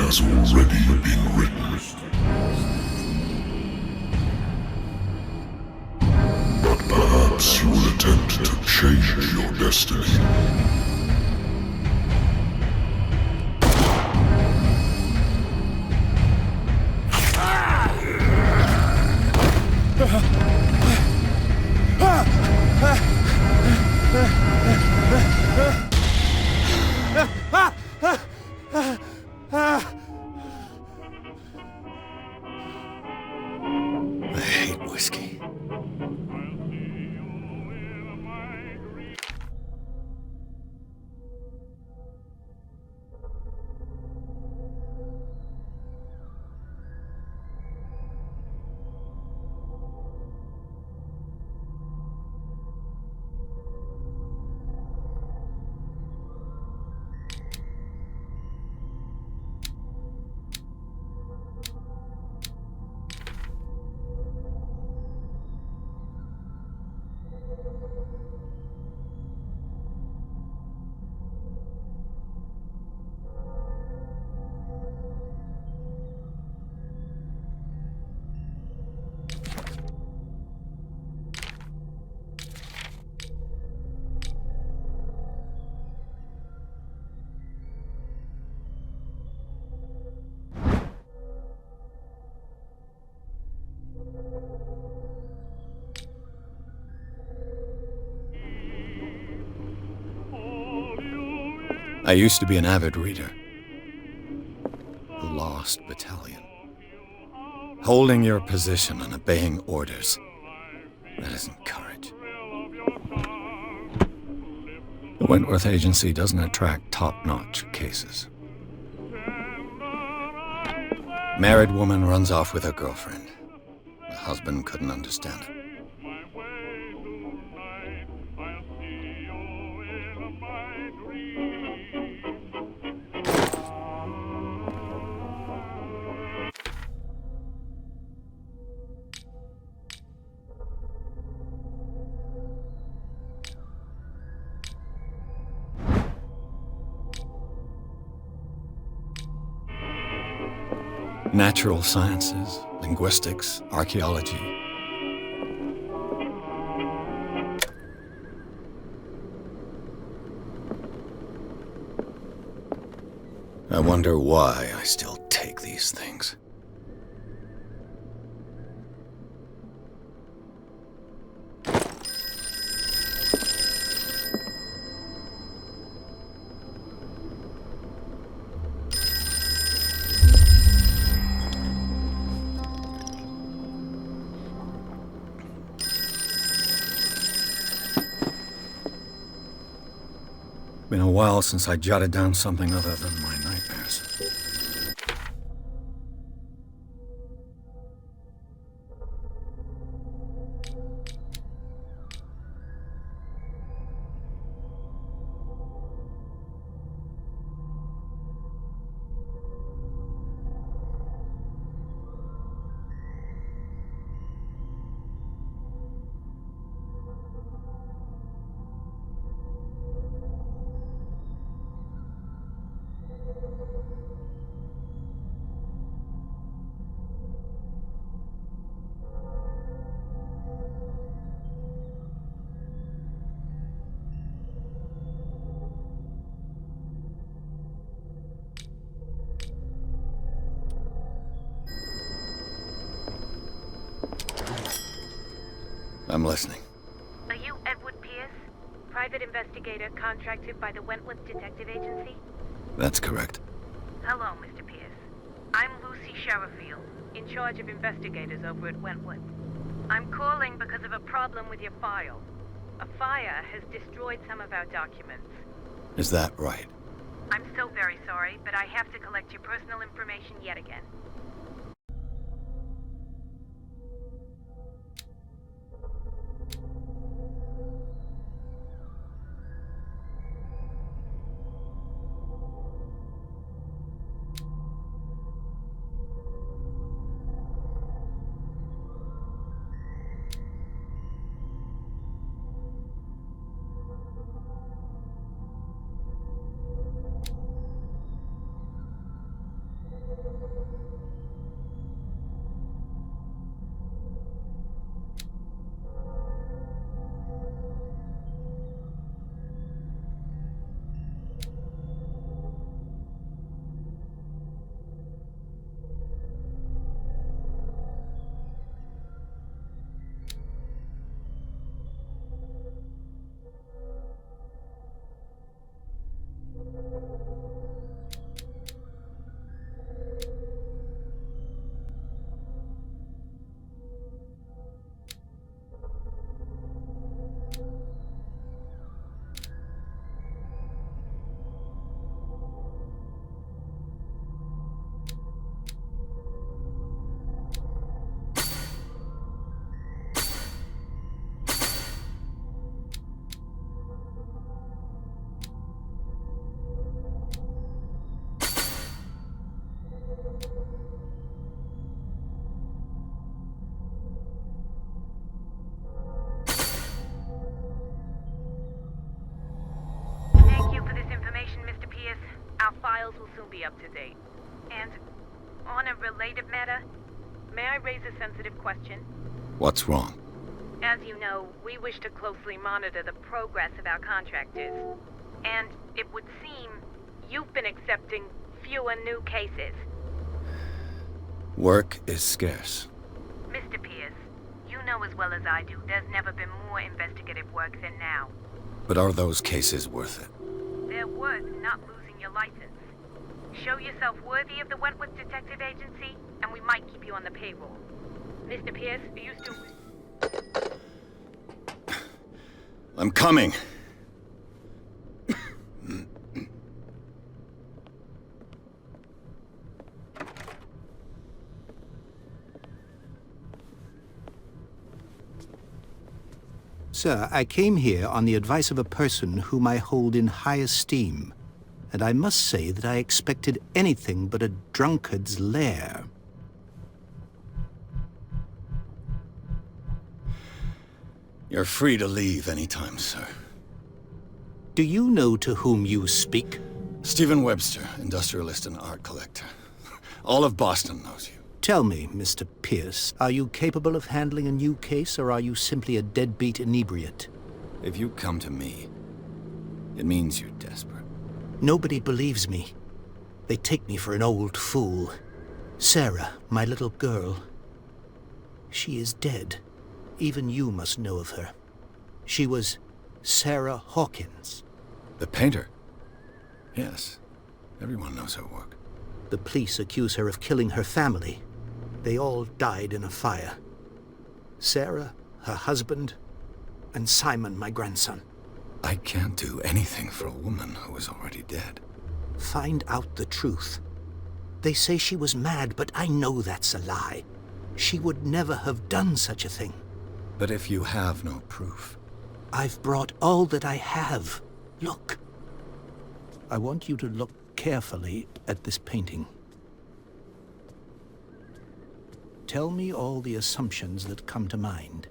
has already been written. But perhaps you will attempt to change your destiny. I hate whiskey. I used to be an avid reader. The Lost Battalion. Holding your position and obeying orders. That isn't courage. The Wentworth Agency doesn't attract top-notch cases. Married woman runs off with her girlfriend. The husband couldn't understand it. Natural sciences, linguistics, archaeology. I wonder why I still take these things. Been a while since I jotted down something other than my nightmares. I'm listening. Are you Edward Pierce, private investigator contracted by the Wentworth Detective Agency? That's correct. Hello, Mr. Pierce. I'm Lucy Sherrifield, in charge of investigators over at Wentworth. I'm calling because of a problem with your file. A fire has destroyed some of our documents. Is that right? I'm so very sorry, but I have to collect your personal information yet again. be up to date. And on a related matter, may I raise a sensitive question? What's wrong? As you know, we wish to closely monitor the progress of our contractors. And it would seem you've been accepting fewer new cases. Work is scarce. Mr. Pierce, you know as well as I do, there's never been more investigative work than now. But are those cases worth it? They're worth not losing your license. Show yourself worthy of the Wentworth Detective Agency, and we might keep you on the payroll. Mr. Pierce, are you still... I'm coming! Sir, I came here on the advice of a person whom I hold in high esteem, and I must say that I expected anything but a drunkard's lair. You're free to leave anytime, sir. Do you know to whom you speak? Stephen Webster, industrialist and art collector. All of Boston knows you. Tell me, Mr. Pierce, are you capable of handling a new case, or are you simply a deadbeat inebriate? If you come to me, it means you're desperate. Nobody believes me. They take me for an old fool. Sarah, my little girl, she is dead. Even you must know of her. She was Sarah Hawkins. The painter? Yes. Everyone knows her work. The police accuse her of killing her family. They all died in a fire. Sarah, her husband, and Simon, my grandson. I can't do anything for a woman who is already dead. Find out the truth. They say she was mad, but I know that's a lie. She would never have done such a thing. But if you have no proof... I've brought all that I have. Look. I want you to look carefully at this painting. Tell me all the assumptions that come to mind.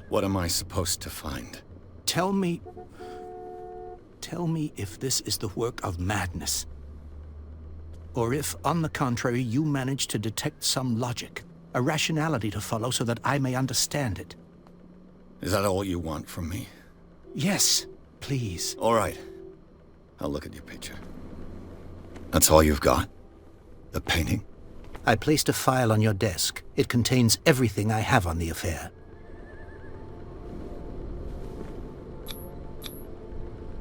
What am I supposed to find? Tell me if this is the work of madness. Or if, on the contrary, you manage to detect some logic, a rationality to follow so that I may understand it. Is that all you want from me? Yes, please. All right. I'll look at your picture. That's all you've got? The painting? I placed a file on your desk. It contains everything I have on the affair.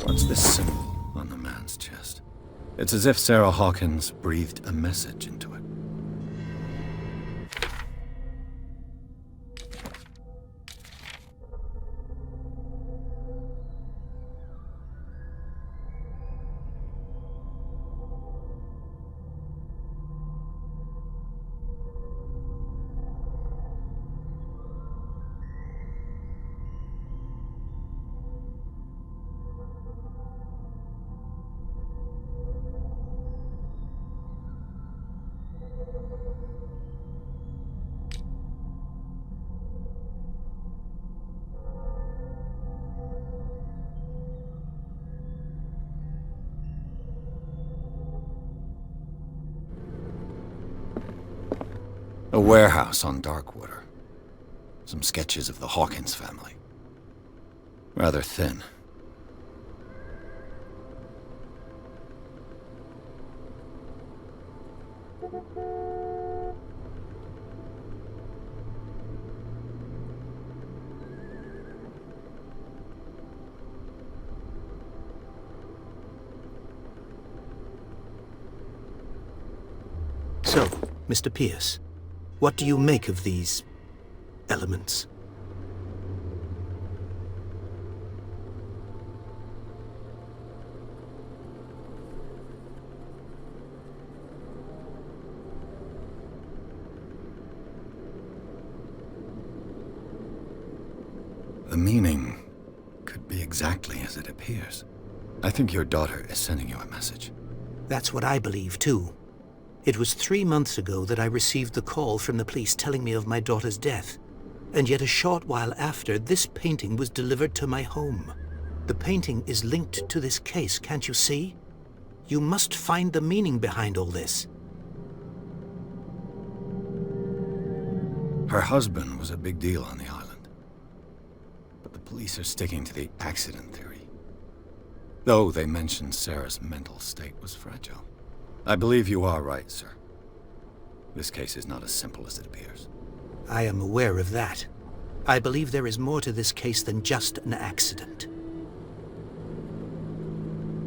What's this symbol on the man's chest? It's as if Sarah Hawkins breathed a message into it. A warehouse on Darkwater. Some sketches of the Hawkins family. Rather thin. So, Mr. Pierce, what do you make of these elements? The meaning could be exactly as it appears. I think your daughter is sending you a message. That's what I believe, too. It was 3 months ago that I received the call from the police telling me of my daughter's death. And yet a short while after, this painting was delivered to my home. The painting is linked to this case, can't you see? You must find the meaning behind all this. Her husband was a big deal on the island. But the police are sticking to the accident theory. Though they mentioned Sarah's mental state was fragile. I believe you are right, sir. This case is not as simple as it appears. I am aware of that. I believe there is more to this case than just an accident.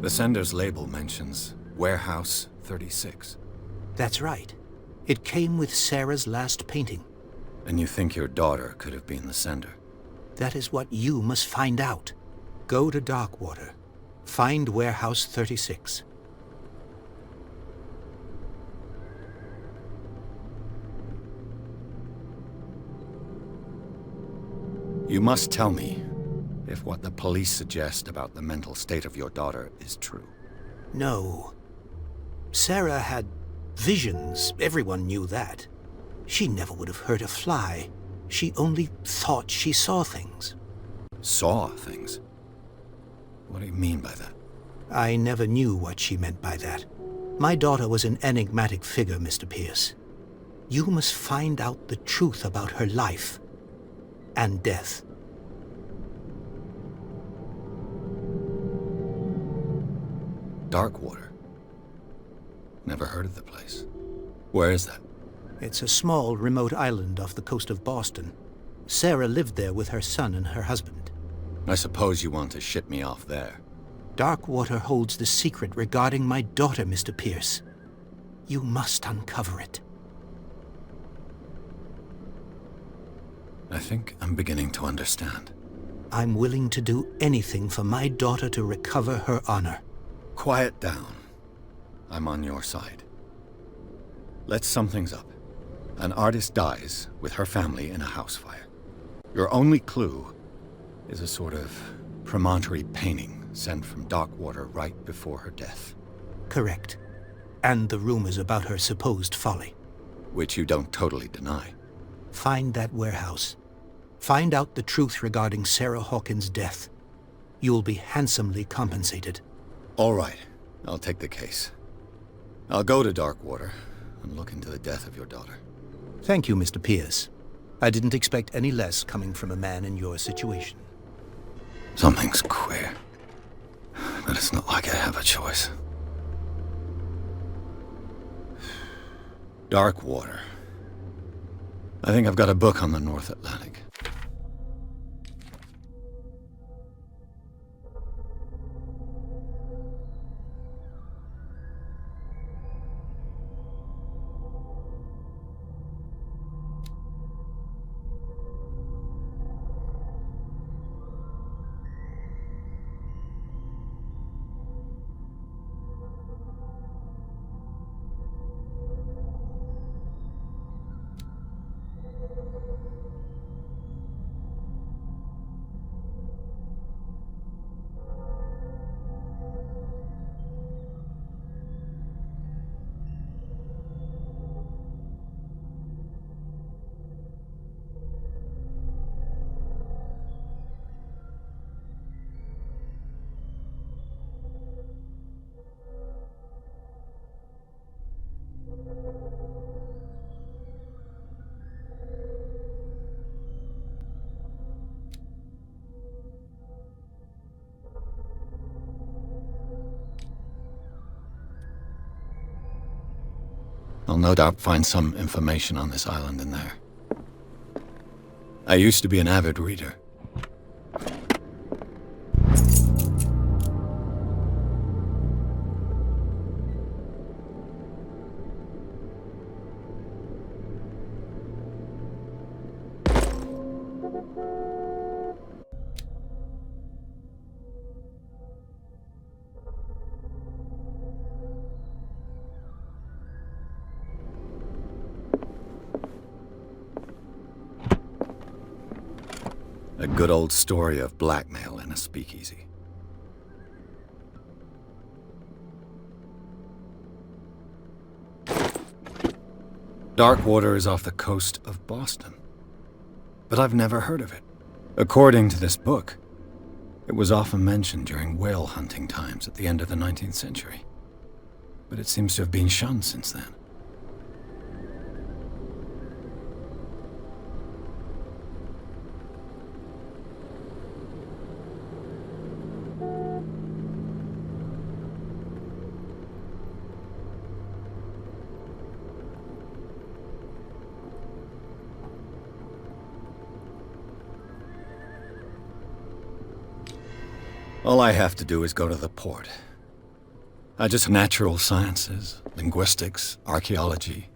The sender's label mentions Warehouse 36. That's right. It came with Sarah's last painting. And you think your daughter could have been the sender? That is what you must find out. Go to Darkwater. Find Warehouse 36. You must tell me if what the police suggest about the mental state of your daughter is true. No. Sarah had visions. Everyone knew that. She never would have hurt a fly. She only thought she saw things. Saw things? What do you mean by that? I never knew what she meant by that. My daughter was an enigmatic figure, Mr. Pierce. You must find out the truth about her life and death. Darkwater? Never heard of the place. Where is that? It's a small, remote island off the coast of Boston. Sarah lived there with her son and her husband. I suppose you want to ship me off there. Darkwater holds the secret regarding my daughter, Mr. Pierce. You must uncover it. I think I'm beginning to understand. I'm willing to do anything for my daughter to recover her honor. Quiet down. I'm on your side. Let's sum things up. An artist dies with her family in a house fire. Your only clue is a sort of promontory painting sent from Darkwater right before her death. Correct. And the rumors about her supposed folly. Which you don't totally deny. Find that warehouse. Find out the truth regarding Sarah Hawkins' death. You'll be handsomely compensated. All right. I'll take the case. I'll go to Darkwater and look into the death of your daughter. Thank you, Mr. Pierce. I didn't expect any less coming from a man in your situation. Something's queer. But it's not like I have a choice. Darkwater. I think I've got a book on the North Atlantic. I'll no doubt find some information on this island in there. I used to be an avid reader. A good old story of blackmail in a speakeasy. Darkwater is off the coast of Boston. but I've never heard of it. According to this book, it was often mentioned during whale hunting times at the end of the 19th century. But it seems to have been shunned since then. All I have to do is go to the port. Just natural sciences, linguistics, archaeology.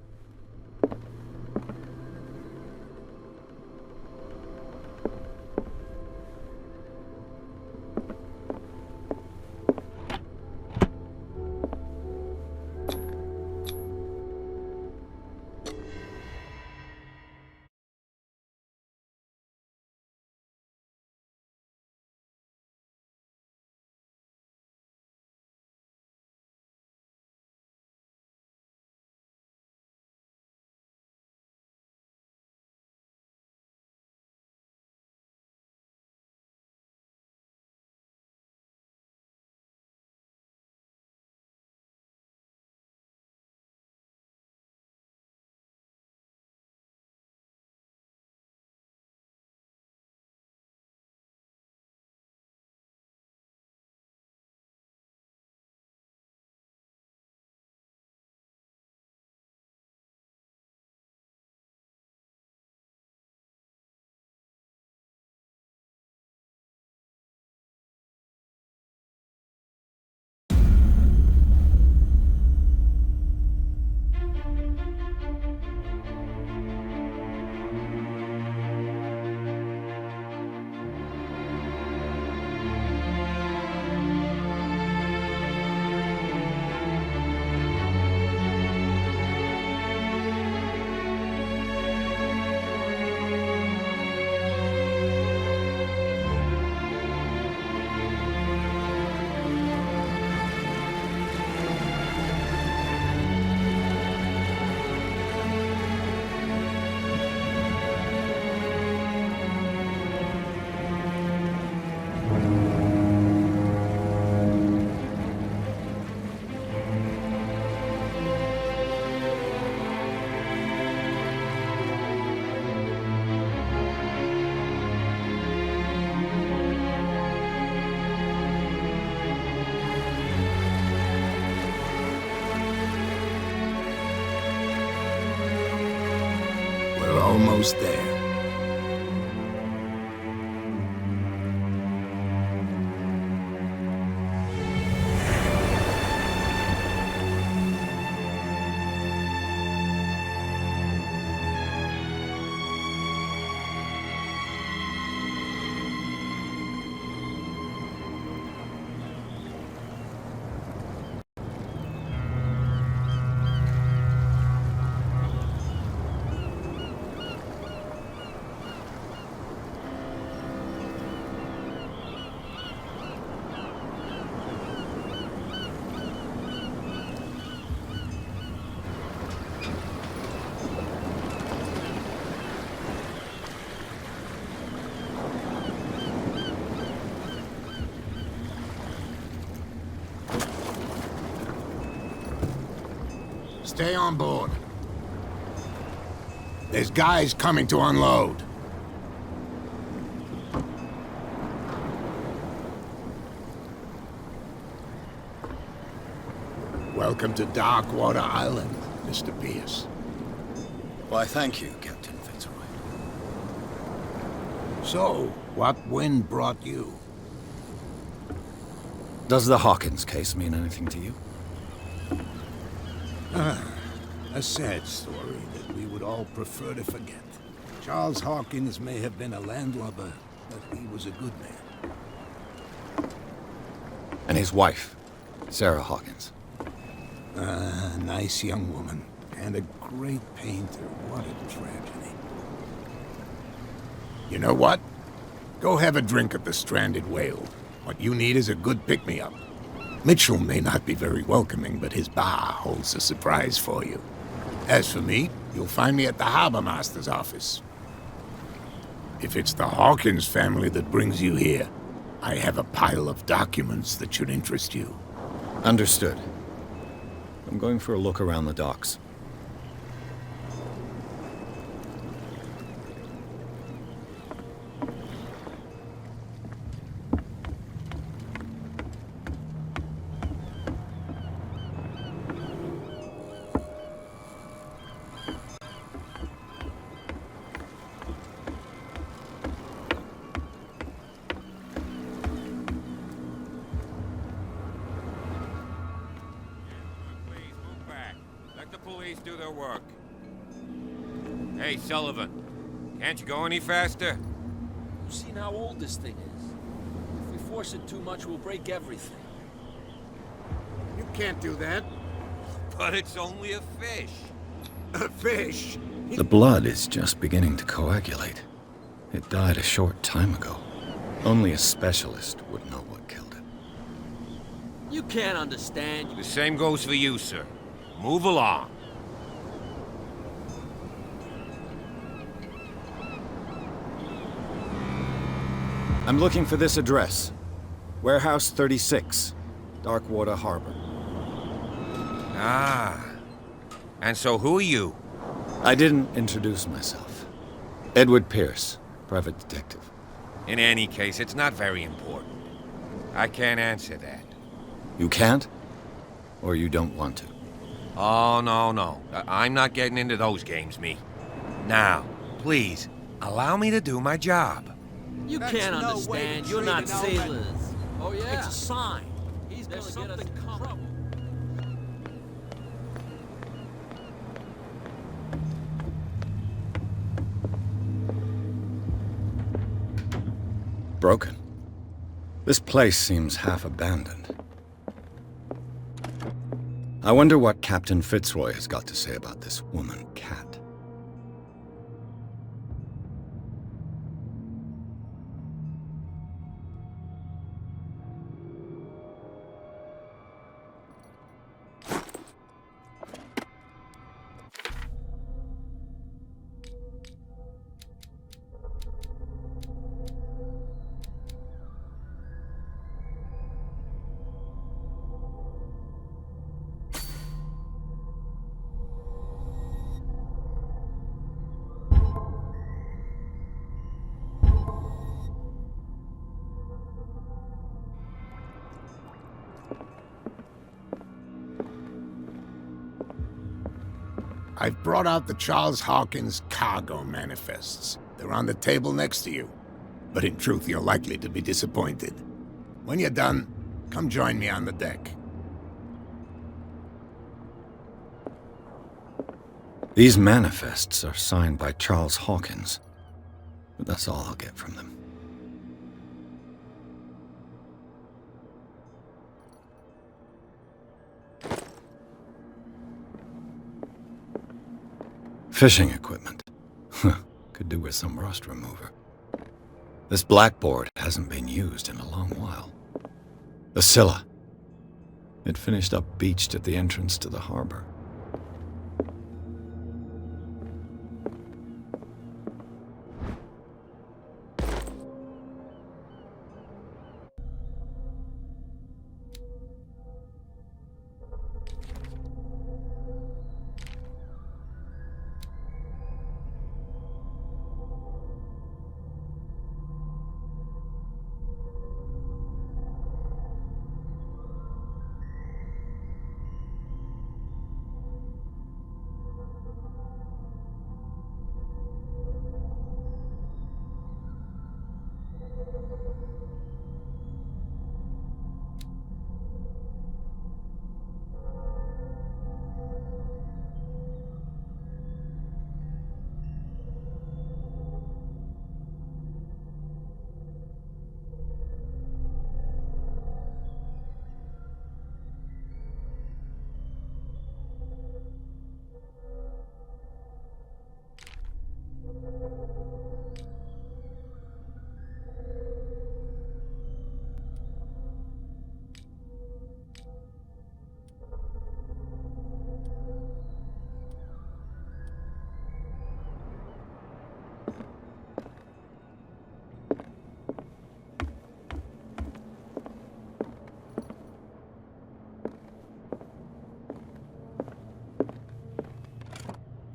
Almost there. Stay on board. There's guys coming to unload. Welcome to Darkwater Island, Mr. Pierce. Why, thank you, Captain Fitzroy. So, what wind brought you? Does the Hawkins case mean anything to you? A sad story that we would all prefer to forget. Charles Hawkins may have been a landlubber, but he was a good man. And his wife, Sarah Hawkins. A nice young woman, and a great painter. What a tragedy. You know what? Go have a drink at the Stranded Whale. What you need is a good pick-me-up. Mitchell may not be very welcoming, but his bar holds a surprise for you. As for me, you'll find me at the Harbor Master's office. If it's the Hawkins family that brings you here, I have a pile of documents that should interest you. Understood. I'm going for a look around the docks. Do their work. Hey, Sullivan, can't you go any faster? You've seen how old this thing is. If we force it too much, we'll break everything. You can't do that. But it's only a fish. A fish? The blood is just beginning to coagulate. It died a short time ago. Only a specialist would know what killed it. You can't understand. The same goes for you, sir. Move along. I'm looking for this address. Warehouse 36, Darkwater Harbor. Ah. And so who are you? I didn't introduce myself. Edward Pierce, private detective. In any case, it's not very important. I can't answer that. You can't? Or you don't want to? Oh, no. I'm not getting into those games, me. Now, please, allow me to do my job. You can't understand. You're not sailors. Oh, yeah? It's a sign. He's gonna get us in trouble. Broken. This place seems half abandoned. I wonder what Captain Fitzroy has got to say about this woman cat. I've brought out the Charles Hawkins cargo manifests. They're on the table next to you. But in truth, you're likely to be disappointed. When you're done, come join me on the deck. These manifests are signed by Charles Hawkins, but that's all I'll get from them. Fishing equipment. Could do with some rust remover. This blackboard hasn't been used in a long while. The Scylla. It finished up beached at the entrance to the harbor.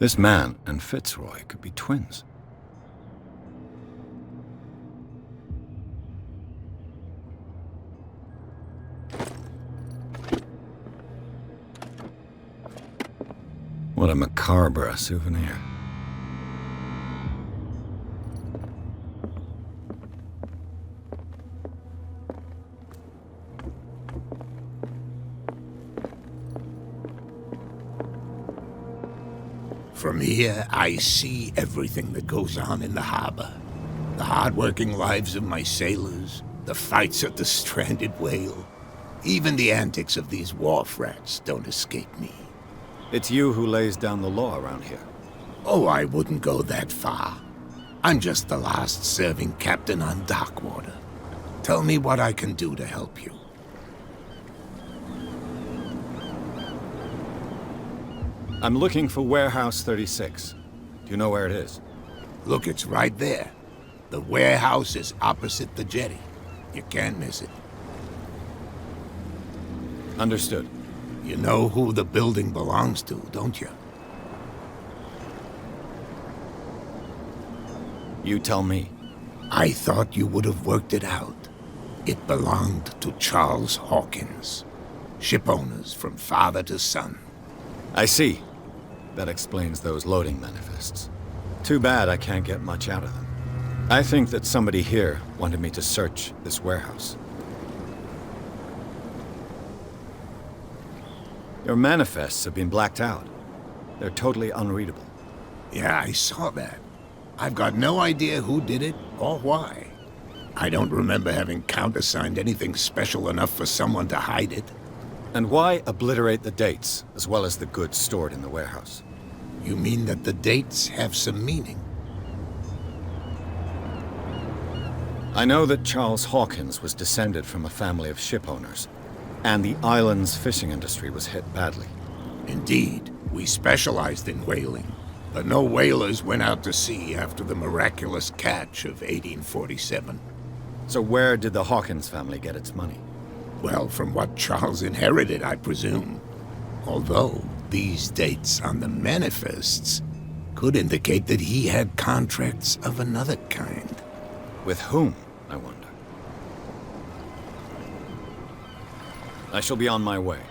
This man and Fitzroy could be twins. What a macabre souvenir. From here, I see everything that goes on in the harbor. The hard-working lives of my sailors, the fights at the stranded whale. Even the antics of these wharf rats don't escape me. It's you who lays down the law around here. Oh, I wouldn't go that far. I'm just the last serving captain on Darkwater. Tell me what I can do to help you. I'm looking for Warehouse 36. Do you know where it is? Look, it's right there. The warehouse is opposite the jetty. You can't miss it. Understood. You know who the building belongs to, don't you? You tell me. I thought you would have worked it out. It belonged to Charles Hawkins. Ship owners from father to son. I see. That explains those loading manifests. Too bad I can't get much out of them. I think that somebody here wanted me to search this warehouse. Your manifests have been blacked out. They're totally unreadable. Yeah, I saw that. I've got no idea who did it or why. I don't remember having countersigned anything special enough for someone to hide it. And why obliterate the dates, as well as the goods stored in the warehouse? You mean that the dates have some meaning? I know that Charles Hawkins was descended from a family of ship owners, and the island's fishing industry was hit badly. Indeed, we specialized in whaling, but no whalers went out to sea after the miraculous catch of 1847. So where did the Hawkins family get its money? Well, from what Charles inherited, I presume. Although, these dates on the manifests could indicate that he had contracts of another kind. With whom, I wonder? I shall be on my way.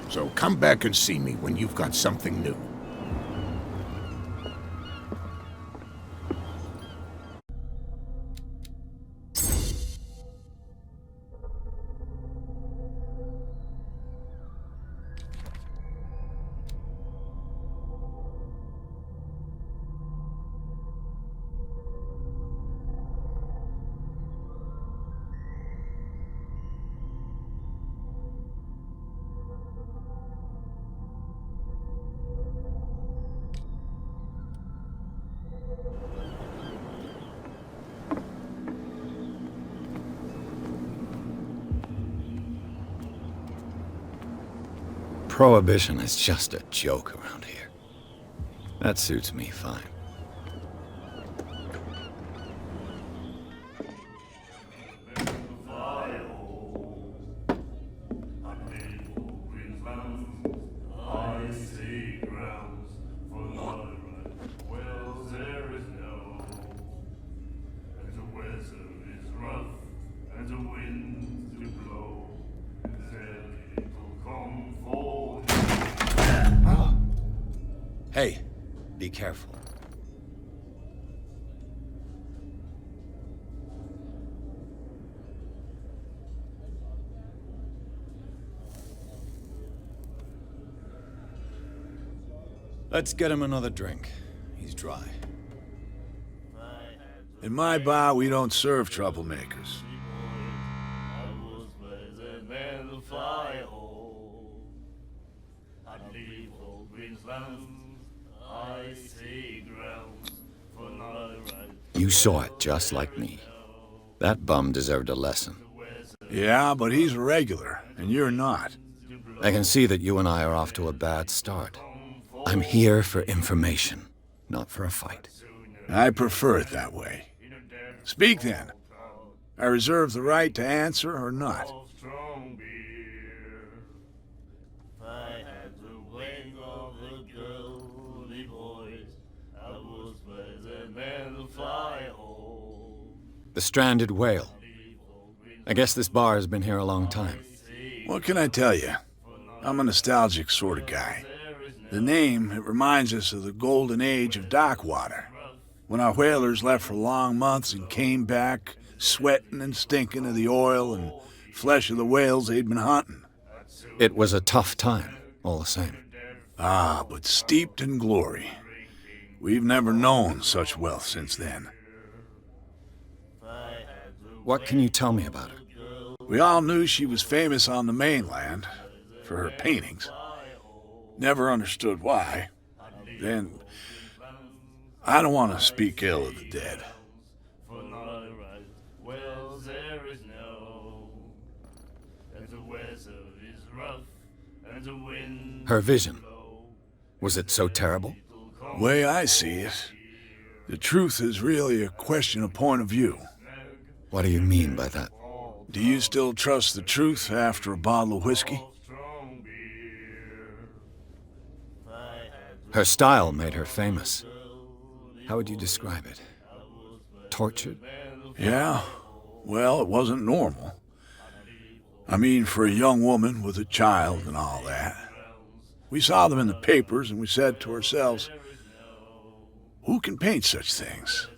So come back and see me when you've got something new. Prohibition is just a joke around here. That suits me fine. Hey, be careful. Let's get him another drink. He's dry. In my bar, we don't serve troublemakers. You saw it just like me. That bum deserved a lesson. Yeah, but he's a regular, and you're not. I can see that you and I are off to a bad start. I'm here for information, not for a fight. I prefer it that way. Speak then. I reserve the right to answer or not. I had the wing of a girly boy. The stranded whale. I guess this bar has been here a long time. What can I tell you? I'm a nostalgic sort of guy. The name, it reminds us of the golden age of dock water, when our whalers left for long months and came back sweating and stinking of the oil and flesh of the whales they'd been hunting. It was a tough time, all the same. Ah, but steeped in glory. We've never known such wealth since then. What can you tell me about her? We all knew she was famous on the mainland for her paintings. Never understood why. Then, I don't want to speak ill of the dead. Her vision. Was it so terrible? The way I see it, the truth is really a question of point of view. What do you mean by that? Do you still trust the truth after a bottle of whiskey? Her style made her famous. How would you describe it? Tortured? Yeah. Well, it wasn't normal. I mean, for a young woman with a child and all that. We saw them in the papers and we said to ourselves, who can paint such things?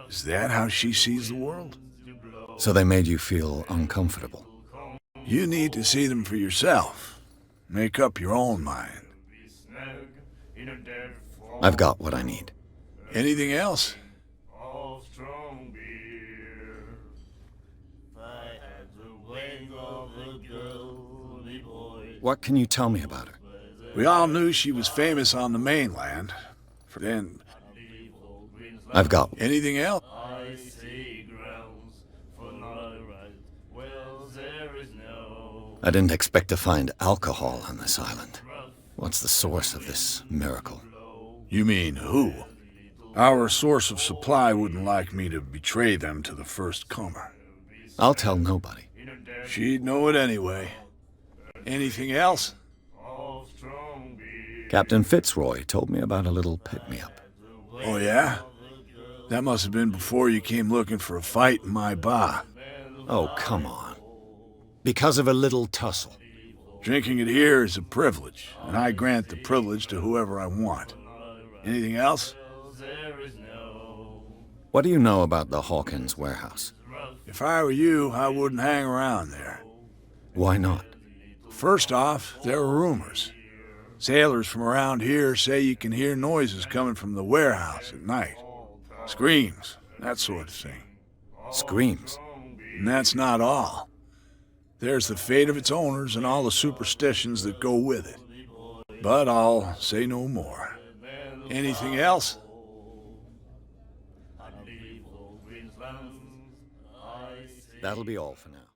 Is that how she sees the world? So they made you feel uncomfortable. You need to see them for yourself. Make up your own mind. I've got what I need. Anything else? What can you tell me about her? We all knew she was famous on the mainland. Then, I've got... anything else? I didn't expect to find alcohol on this island. What's the source of this miracle? You mean who? Our source of supply wouldn't like me to betray them to the first comer. I'll tell nobody. She'd know it anyway. Anything else? Captain Fitzroy told me about a little pick-me-up. Oh, yeah? That must have been before you came looking for a fight in my bar. Oh, come on. Because of a little tussle. Drinking it here is a privilege, and I grant the privilege to whoever I want. Anything else? What do you know about the Hawkins warehouse? If I were you, I wouldn't hang around there. Why not? First off, there are rumors. Sailors from around here say you can hear noises coming from the warehouse at night. Screams, that sort of thing. Screams? And that's not all. There's the fate of its owners and all the superstitions that go with it. But I'll say no more. Anything else? That'll be all for now.